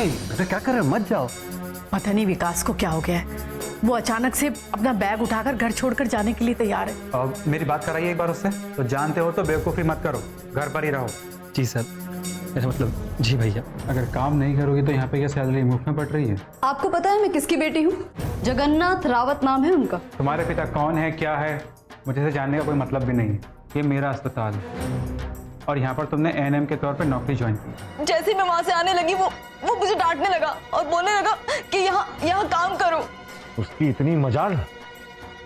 बेटा क्या कर रहे हो, मत जाओ। पता नहीं विकास को क्या हो गया है, वो अचानक से अपना बैग उठाकर घर छोड़कर जाने के लिए तैयार है। और मेरी बात कराइए एक बार उससे, तो जानते हो तो बेवकूफ़ी मत करो, घर पर ही रहो। जी सर, मेरा मतलब जी भैया। अगर काम नहीं करोगी तो यहाँ पे क्या सैलरी मुफ्त में पड़ रही है? आपको पता है मैं किसकी बेटी हूँ? जगन्नाथ रावत नाम है उनका। तुम्हारे पिता कौन है, क्या है, मुझे से जानने का कोई मतलब भी नहीं है। ये मेरा अस्पताल है और यहाँ पर तुमने एएनएम के तौर पे नौकरी ज्वाइन की। जैसे ही मैं वहां से आने लगी वो मुझे डांटने लगा और बोलने लगा कि यहाँ काम करो। उसकी इतनी मजाल,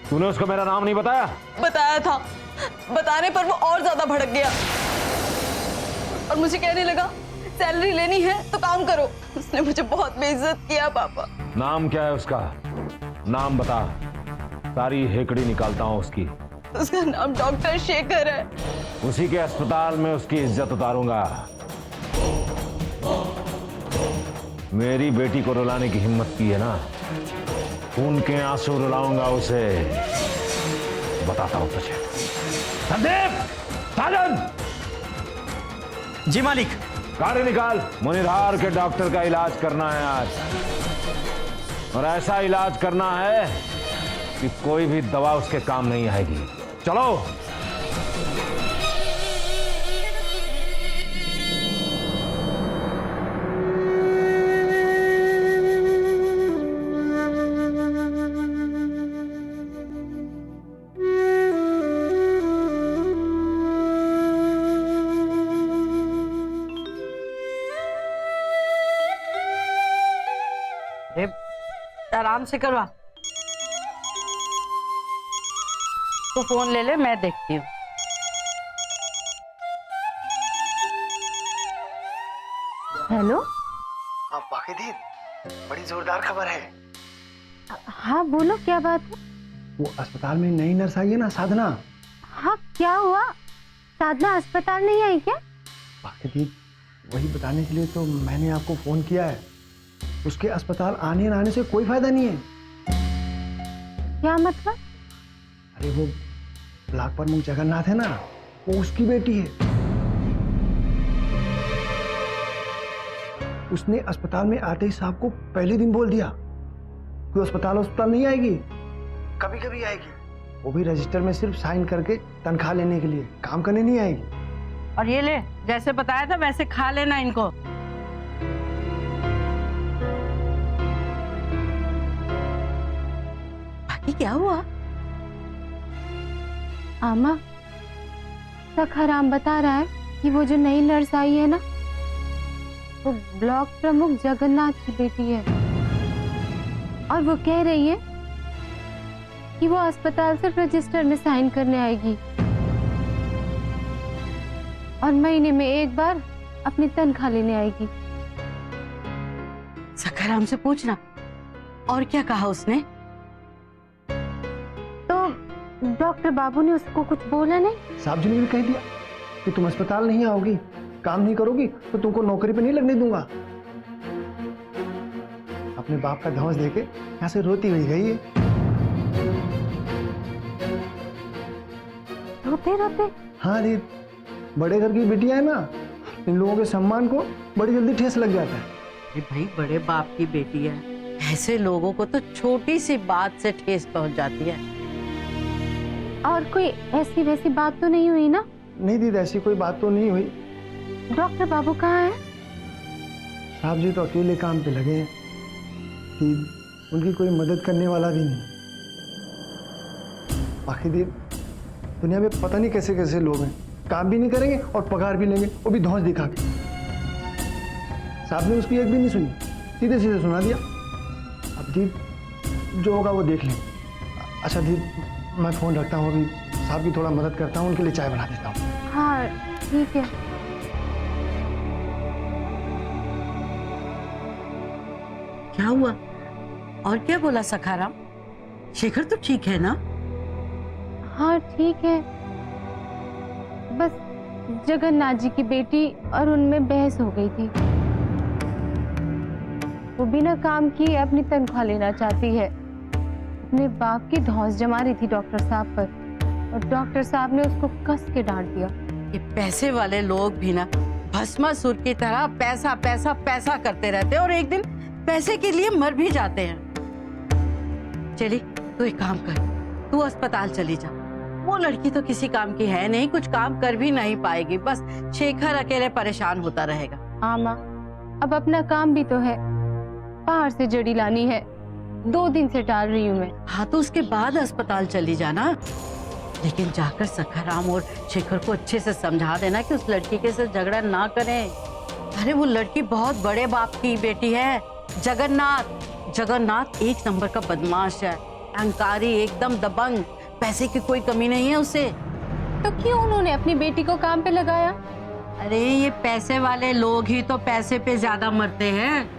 तूने उसको मेरा नाम नहीं बताया? बताया था, बताने पर वो और ज्यादा भड़क गया और मुझे कहने लगा सैलरी लेनी है तो काम करो। उसने मुझे बहुत बेइज्जत किया पापा। नाम क्या है उसका? नाम बता, सारी हेकड़ी निकालता हूँ उसकी। उसका नाम डॉक्टर शेखर है। उसी के अस्पताल में उसकी इज्जत उतारूंगा। मेरी बेटी को रुलाने की हिम्मत की है ना, खून के आंसू रुलाऊंगा उसे। बताता हूं तुझे। संदीप, साजन, जी मालिक। गाड़ी निकाल, मुनिरहार के डॉक्टर का इलाज करना है आज, और ऐसा इलाज करना है कि कोई भी दवा उसके काम नहीं आएगी। चलो। आराम से करवा, तो फोन ले ले, मैं देखती हूँ। हेलो। हाँ बाकी दी, बड़ी जोरदार खबर है। हाँ बोलो, क्या बात है? वो अस्पताल में नई नर्स आई है ना, साधना। हाँ क्या हुआ? साधना अस्पताल नहीं आई क्या? बाकी दी, वही बताने के लिए तो मैंने आपको फोन किया है। उसके अस्पताल आने न आने से कोई फायदा नहीं है। क्या मतलब? अरे वो ब्लॉक प्रमुख जगन्नाथ है ना, वो उसकी बेटी है। उसने अस्पताल में आते ही साहब को पहले दिन बोल दिया कि अस्पताल नहीं आएगी, कभी कभी आएगी, वो भी रजिस्टर में सिर्फ साइन करके तनख्वाह लेने के लिए, काम करने नहीं आएगी। और ये ले, जैसे बताया था वैसे खा लेना इनको। बाकी क्या हुआ? आमा, सखाराम बता रहा है कि वो जो नई नर्स आई है ना, वो ब्लॉक प्रमुख जगन्नाथ की बेटी है, और वो कह रही है कि वो अस्पताल से रजिस्टर में साइन करने आएगी और महीने में एक बार अपनी तनख्वाह लेने आएगी। सखाराम से पूछना, और क्या कहा उसने? तो डॉक्टर बाबू ने उसको कुछ बोला नहीं? साहब जी ने भी कह दिया कि तुम अस्पताल नहीं आओगी, काम नहीं करोगी तो तुमको नौकरी पे नहीं लगने दूंगा। अपने बाप का धौंस देके यहाँ से रोती हुई गई है। रोते रोते? हाँ री, बड़े घर की बेटियां है ना, इन लोगों के सम्मान को बड़ी जल्दी ठेस लग जाता है। अरे भाई, बड़े बाप की बेटी है, ऐसे लोगों को तो छोटी सी बात से ठेस पहुंच जाती है। और कोई ऐसी वैसी बात तो नहीं हुई ना? नहीं दीदी, ऐसी कोई बात तो नहीं हुई। डॉक्टर बाबू कहाँ हैं? साहब जी तो अकेले काम पे लगे हैं, कि उनकी कोई मदद करने वाला भी नहीं। बाकी दी, दुनिया में पता नहीं कैसे कैसे लोग हैं, काम भी नहीं करेंगे और पगार भी लेंगे, वो भी धौंस दिखा के। साहब ने उसकी एक भी नहीं सुनी, सीधे सीधे सुना दिया। अब दी, जो होगा वो देख लें। अच्छा दी, मैं फोन रखता हूँ, अभी साहब की थोड़ा मदद करता हूँ, उनके लिए चाय बना देता हूँ। हाँ ठीक है। क्या हुआ? और क्या बोला सखाराम? शेखर तो ठीक है ना? हाँ ठीक है, बस जगन्नाथ जी की बेटी और उनमें बहस हो गई थी। वो बिना काम किए अपनी तनख्वाह लेना चाहती है। अपने बाप की धौंस जमा रही थी डॉक्टर साहब पर, और डॉक्टर साहब ने उसको कस के डांट दिया। ये पैसे वाले लोग भी ना भस्मासुर की तरह पैसा पैसा पैसा करते रहते हैं और एक दिन पैसे के लिए मर भी जाते हैं। चली, तू एक काम कर, तू अस्पताल चली जा। वो लड़की तो किसी काम की है नहीं, कुछ काम कर भी नहीं पाएगी, बस शेखर अकेले परेशान होता रहेगा। हाँ माँ, अब अपना काम भी तो है, बाहर से जड़ी लानी है, 2 दिन से टाल रही हूँ मैं। हाँ तो उसके बाद अस्पताल चली जाना, लेकिन जाकर सखाराम और शेखर को अच्छे से समझा देना कि उस लड़की के साथ झगड़ा ना करें। अरे वो लड़की बहुत बड़े बाप की बेटी है, जगन्नाथ। जगन्नाथ एक नंबर का बदमाश है, अहंकारी, एकदम दबंग, पैसे की कोई कमी नहीं है उसे। तो क्यों उन्होंने अपनी बेटी को काम पे लगाया? अरे ये पैसे वाले लोग ही तो पैसे पे ज्यादा मरते हैं,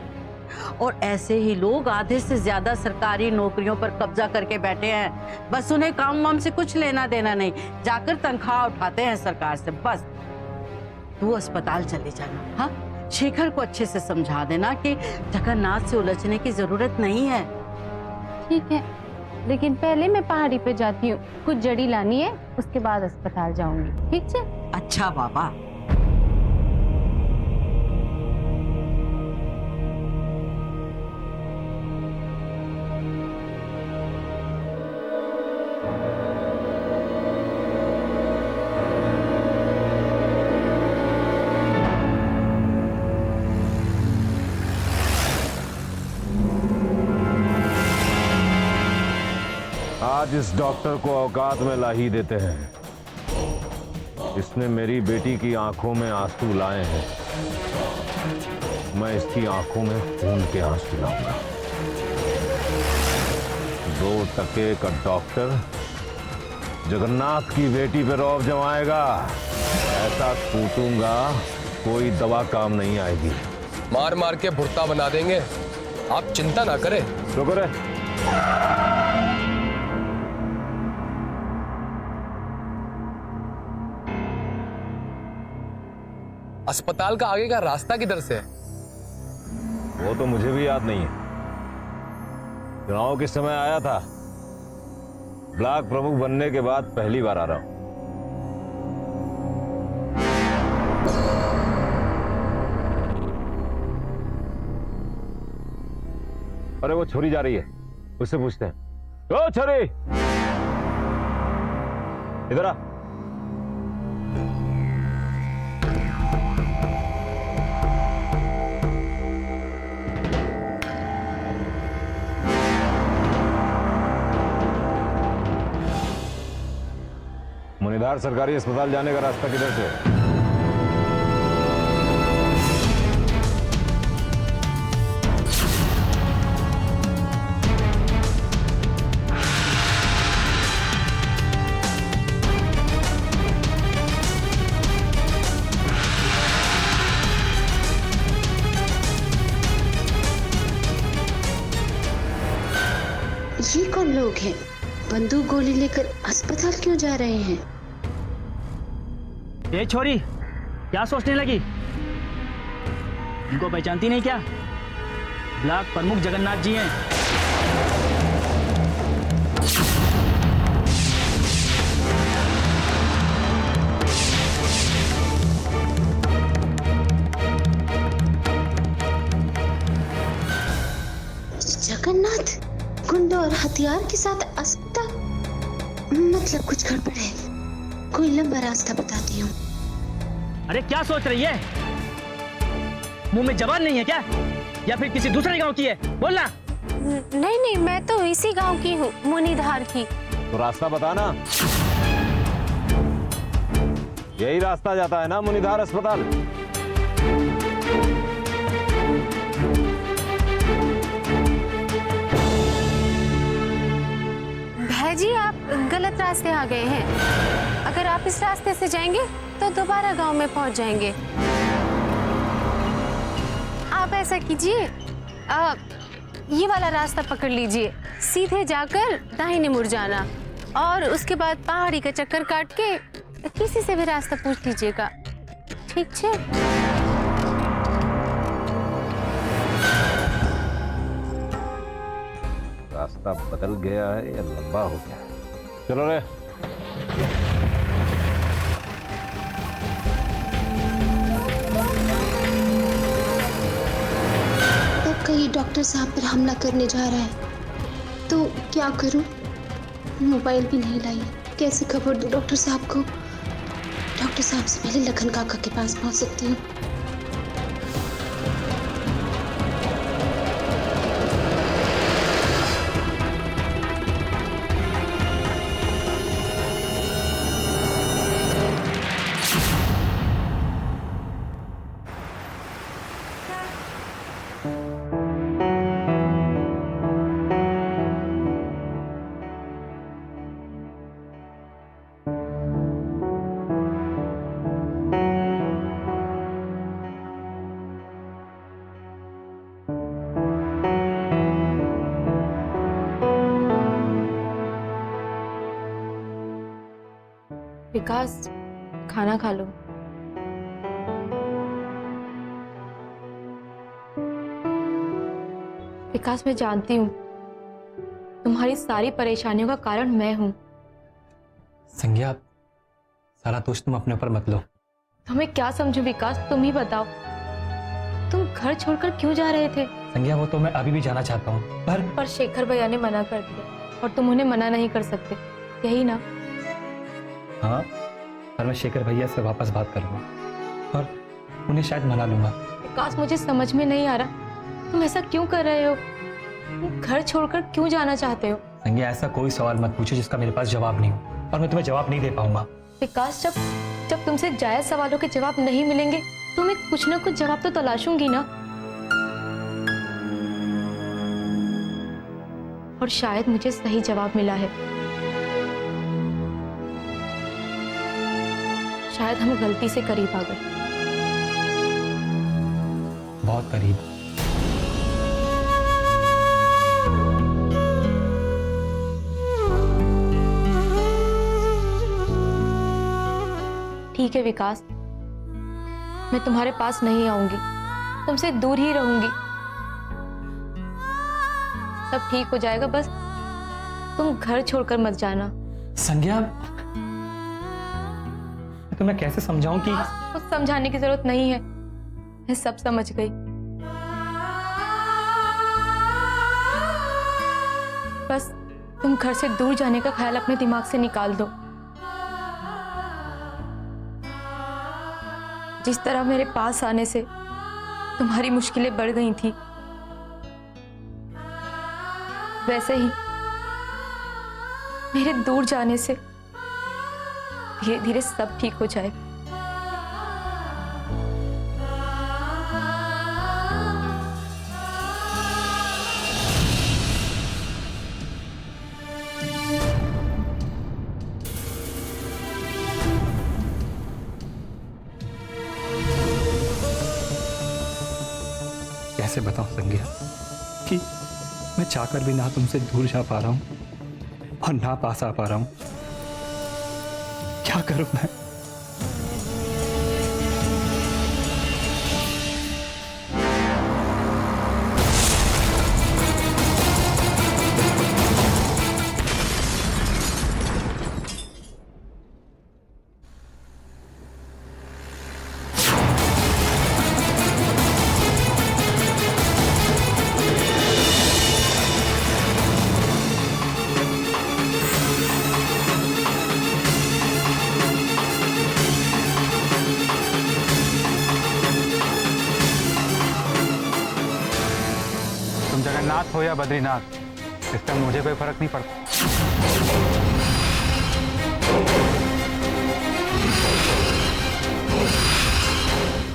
और ऐसे ही लोग आधे से ज्यादा सरकारी नौकरियों पर कब्जा करके बैठे हैं। बस उन्हें काम वाम से कुछ लेना देना नहीं, जाकर तनख्वाह उठाते हैं सरकार से बस। तू अस्पताल चले जाना। हाँ, शेखर को अच्छे से समझा देना कि जगन्नाथ से उलझने की जरूरत नहीं है। ठीक है, लेकिन पहले मैं पहाड़ी पे जाती हूँ, कुछ जड़ी लानी है, उसके बाद अस्पताल जाऊंगी। ठीक है? अच्छा बाबा। आज इस डॉक्टर को औकात में ला ही देते हैं। इसने मेरी बेटी की आंखों में आंसू लाए हैं, मैं इसकी आंखों में खून के आंसू लाऊंगा। 2 टके का डॉक्टर जगन्नाथ की बेटी पे रौब जमाएगा, ऐसा कूटूंगा कोई दवा काम नहीं आएगी। मार मार के भुट्टा बना देंगे, आप चिंता ना करें। शुक्र है। अस्पताल का आगे का रास्ता किधर से है? वो तो मुझे भी याद नहीं है, चुनाव के समय आया था, ब्लॉक प्रमुख बनने के बाद पहली बार आ रहा हूं। अरे वो छोरी जा रही है, उससे पूछते हैं। ओ छोरी, इधर आ। मुनिधार सरकारी अस्पताल जाने का रास्ता किधर से है? ये कौन लोग हैं? बंदूक गोली लेकर अस्पताल क्यों जा रहे हैं? ये छोरी क्या सोचने लगी? इनको पहचानती नहीं क्या? ब्लॉक प्रमुख जगन्नाथ जी हैं। जगन्नाथ गुंडों और हथियार के साथ अस्पताल, मतलब कुछ गड़बड़ है। कोई लंबा रास्ता बताती हूँ। अरे क्या सोच रही है? मुंह में जबान नहीं है क्या? या फिर किसी दूसरे गांव की है? बोलना। नहीं नहीं, मैं तो इसी गांव की हूँ, मुनिधार की। तो रास्ता बताना। यही रास्ता जाता है ना मुनिधार अस्पताल? जी आप गलत रास्ते आ गए हैं। अगर आप इस रास्ते से जाएंगे तो दोबारा गांव में पहुंच जाएंगे। आप ऐसा कीजिए, ये वाला रास्ता पकड़ लीजिए, सीधे जाकर दाहिने मुड़ जाना और उसके बाद पहाड़ी का चक्कर काट के किसी से भी रास्ता पूछ लीजिएगा। ठीक है? रास्ता बदल गया है या लंबा हो गया है? चलो रे। कहीं डॉक्टर साहब पर हमला करने जा रहा है तो क्या करूं? मोबाइल भी नहीं लाई, कैसे खबर दूं डॉक्टर साहब को? डॉक्टर साहब से पहले लखन काका के पास पहुंच सकती हूँ। विकास, खाना खा लो। विकास, मैं जानती हूँ तुम्हारी सारी परेशानियों का कारण मैं हूँ। संज्ञा, सारा दोष तुम अपने ऊपर मत लो। तुम्हें क्या समझूं विकास, तुम ही बताओ। तुम घर छोड़कर क्यों जा रहे थे? संज्ञा, वो तो मैं अभी भी जाना चाहता हूँ, पर शेखर भैया ने मना कर दिया और तुम उन्हें मना नहीं कर सकते, यही ना? हाँ, पर मैं शेखर भैया से वापस बात करूँगा और उन्हें शायद मना लूंगा। विकास, मुझे समझ में नहीं आ रहा तुम ऐसा क्यों कर रहे हो? तुम घर छोड़कर क्यों जाना चाहते हो? संज्ञा, ऐसा कोई सवाल मत पूछो जिसका मेरे पास जवाब नहीं हो, और मैं तुम्हें जवाब नहीं दे पाऊंगा। विकास, जब तुमसे जायज सवालों के जवाब नहीं मिलेंगे तो मैं कुछ ना कुछ जवाब तो तलाशूंगी ना। और शायद मुझे सही जवाब मिला है। शायद हम गलती से करीब आ गए। बहुत करीब। ठीक है विकास, मैं तुम्हारे पास नहीं आऊंगी, तुमसे दूर ही रहूंगी। सब ठीक हो जाएगा, बस तुम घर छोड़कर मत जाना। संज्ञा, तुम्हें कैसे समझाऊं कि... कुछ समझाने की जरूरत नहीं है, मैं सब समझ गई। बस तुम घर से दूर जाने का ख्याल अपने दिमाग से निकाल दो। जिस तरह मेरे पास आने से तुम्हारी मुश्किलें बढ़ गई थी, वैसे ही मेरे दूर जाने से धीरे धीरे सब ठीक हो जाए। कैसे बताऊं संज्ञा कि मैं चाहकर भी ना तुमसे दूर जा पा रहा हूं और ना पास आ पा रहा हूं। क्या करूं मैं? जगन्नाथ हो या बद्रीनाथ, इससे मुझे कोई फर्क नहीं पड़ता।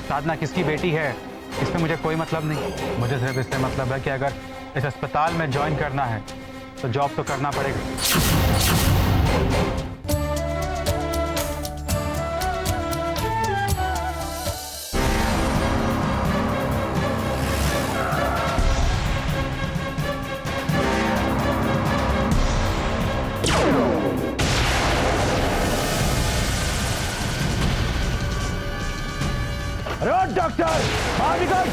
साधना किसकी बेटी है इससे मुझे कोई मतलब नहीं। मुझे सिर्फ इससे मतलब है कि अगर इस अस्पताल में ज्वाइन करना है तो जॉब तो करना पड़ेगा। अरे डॉक्टर, बाहर निकल।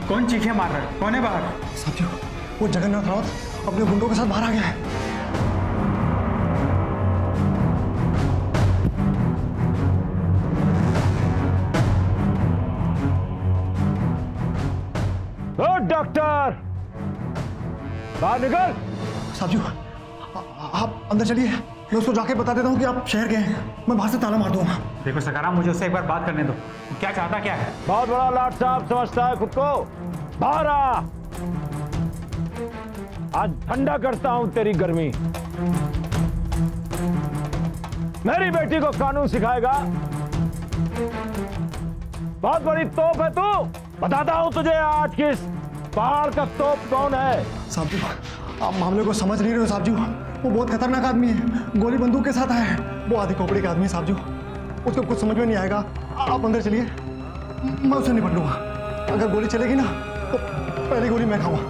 कौन चीखें मार रहा है? कौन है बाहर? साथियों, वो जगन्नाथ राउत अपने गुंडों के साथ बाहर आ गया है। बाहर निकल। साहब जी आप अंदर चलिए, मैं उसको जाके बता देता हूँ कि आप शहर गए हैं। मैं बाहर से ताला मार दूंगा। देखो सकाराम, मुझे उससे एक बार बात करने दो। क्या चाहता क्या है? बहुत बड़ा लाट साहब समझता है खुद को। बाहर आ, आज ठंडा करता हूं तेरी गर्मी। मेरी बेटी को कानून सिखाएगा? बहुत बड़ी तोप है तू। बताता हूं तुझे आज किस पहाड़ का तोप कौन है। साहब जी आप मामले को समझ नहीं रहे हो साहब जी। वो बहुत खतरनाक आदमी है, गोली बंदूक के साथ है। वो आधी खोपड़ी का आदमी है साहब जी। उसको कुछ समझ में नहीं आएगा। आप अंदर चलिए, मैं उसे निपट लूंगा। अगर गोली चलेगी ना तो पहली गोली मैं खाऊंगा।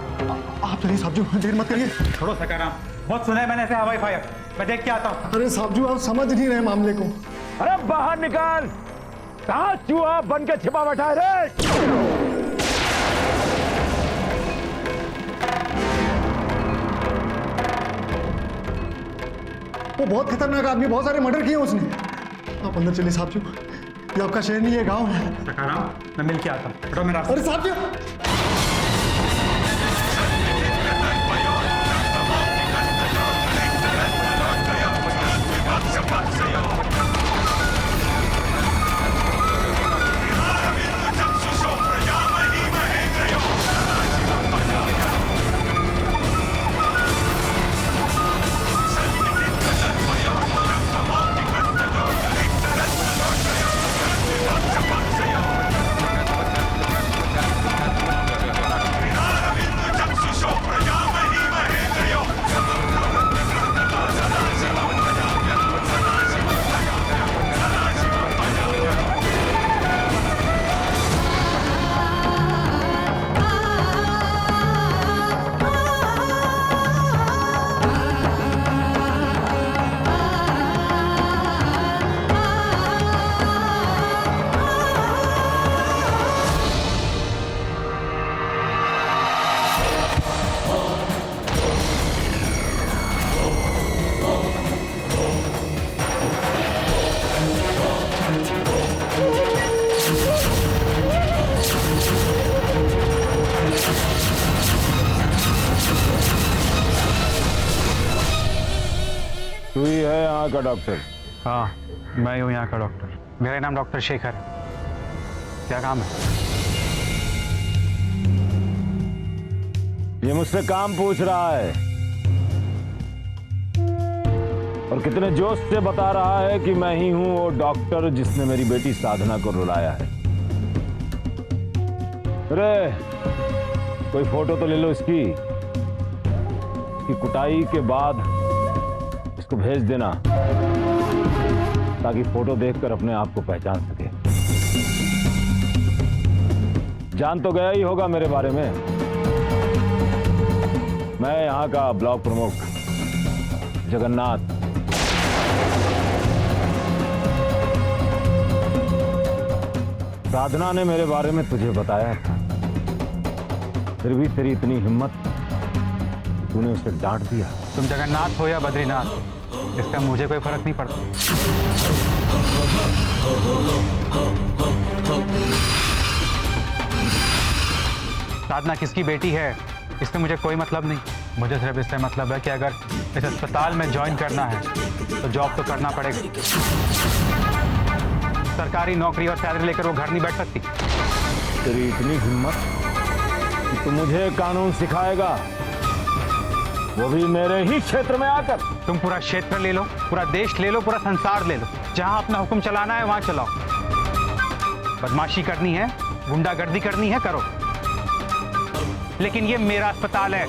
आप चलिए साहब जी, देर मत करिए। छोड़ो सकाराम, बहुत सुना है मैंने ऐसे हवाई फायर। मैं देख के आता हूँ। अरे साहब जी आप समझ नहीं रहे मामले को। अरे बाहर निकाल, कहां चूहा बन के छिपा बैठा है रे? वो बहुत खतरनाक आदमी, बहुत सारे मर्डर किए उसने। आप अंदर चलिए साहब जी, ये आपका शहर नहीं है, गांव है। सकाराम, मैं मिल के आता हूँ। हटो मेरा। अरे साहब जी तू ही है यहाँ का डॉक्टर? हाँ, मैं हूँ यहाँ का डॉक्टर। मेरा नाम डॉक्टर शेखर है। क्या काम है? ये मुझसे काम पूछ रहा है और कितने जोश से बता रहा है कि मैं ही हूं वो डॉक्टर जिसने मेरी बेटी साधना को रुलाया है। अरे कोई फोटो तो ले लो इसकी कुटाई के बाद इसको भेज देना ताकि फोटो देखकर अपने आप को पहचान सके। जान तो गया ही होगा मेरे बारे में। मैं यहाँ का ब्लॉक प्रमुख जगन्नाथ। साधना ने मेरे बारे में तुझे बताया था, फिर भी तेरी इतनी हिम्मत, तूने उसे डांट दिया। तुम जगन्नाथ हो या बद्रीनाथ, इसका मुझे कोई फर्क नहीं पड़ता। साधना किसकी बेटी है इससे मुझे कोई मतलब नहीं। मुझे सिर्फ इससे मतलब है कि अगर इस अस्पताल में ज्वाइन करना है तो जॉब तो करना पड़ेगा। सरकारी नौकरी और सैलरी लेकर वो घर नहीं बैठ सकती। तेरी इतनी हिम्मत कि तू मुझे कानून सिखाएगा, वो भी मेरे ही क्षेत्र में आकर। तुम पूरा क्षेत्र ले लो, पूरा देश ले लो, पूरा संसार ले लो। जहां अपना हुक्म चलाना है वहां चलाओ। बदमाशी करनी है, गुंडागर्दी करनी है, करो। लेकिन ये मेरा अस्पताल है,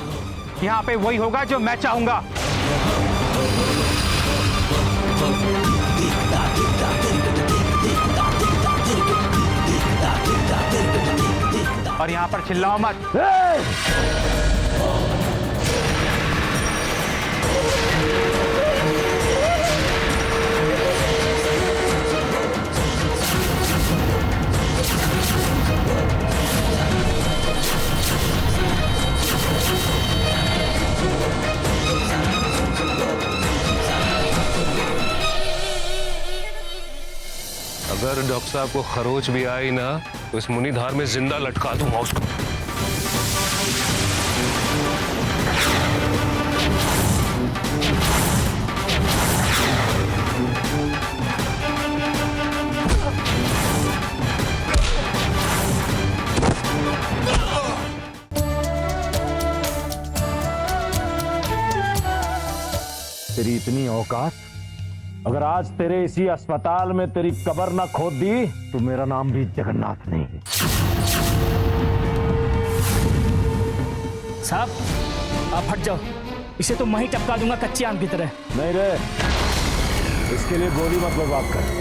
यहाँ पे वही होगा जो मैं चाहूंगा। और यहाँ पर चिल्लाओ मत। अगर डॉक्टर साहब को खरोच भी आई ना तो इस मुनिधार में जिंदा लटका दूंगा उसको। तेरी इतनी औकात, अगर आज तेरे इसी अस्पताल में तेरी कब्र ना खोद दी तो मेरा नाम भी जगन्नाथ नहीं है। साहब आप हट जाओ, इसे तो मैं ही टपका दूंगा कच्चे आम की तरह। नहीं रे, इसके लिए गोली मत बर्बाद कर।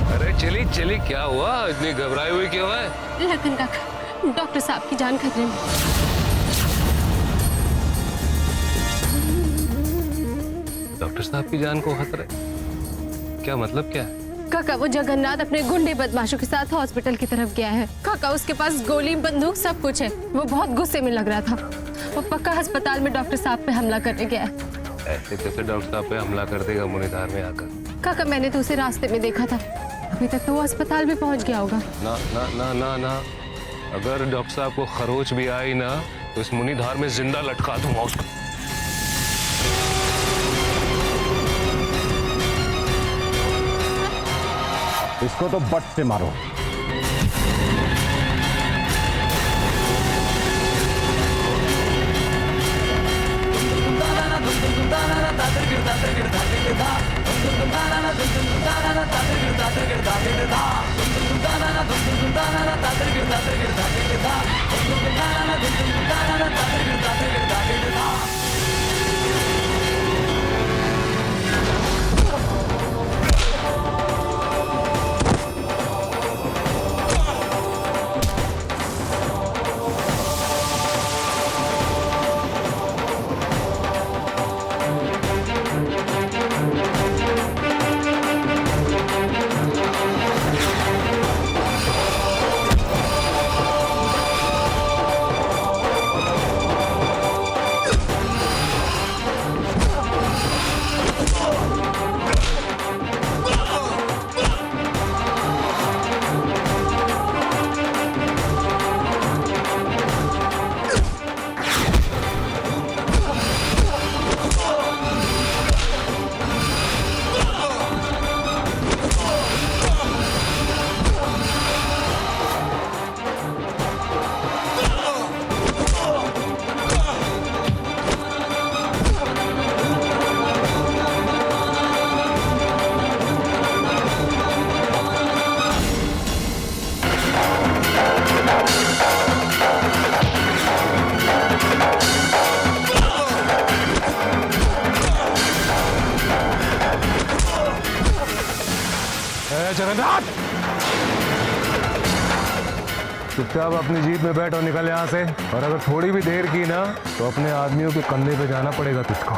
अरे चली चली, क्या हुआ? इतनी घबराई हुई क्यों है? लखन काका, डॉक्टर साहब की जान खतरे में। डॉक्टर साहब की जान को खतरा है? क्या मतलब क्या है? काका वो जगन्नाथ अपने गुंडे बदमाशों के साथ हॉस्पिटल की तरफ गया है। काका उसके पास गोली बंदूक सब कुछ है। वो बहुत गुस्से में लग रहा था। वो पक्का अस्पताल में डॉक्टर साहब पे हमला करने गया है। ऐसे कैसे डॉक्टर साहब पे हमला कर देगा मुनिधार में आकर? काका मैंने तो उसे रास्ते में देखा था, अभी तक तो वो अस्पताल में पहुंच गया होगा। ना ना ना ना ना, अगर डॉक्टर साहब को खरोच भी आई ना तो इस मुनिधार में जिंदा लटका दूंगा उसको। इसको तो बट से मारो। जगन्नाथ, चुपचाप अपनी जीप में बैठ और निकल यहाँ से। और अगर थोड़ी भी देर की ना तो अपने आदमियों के कंधे पे जाना पड़ेगा तुझको।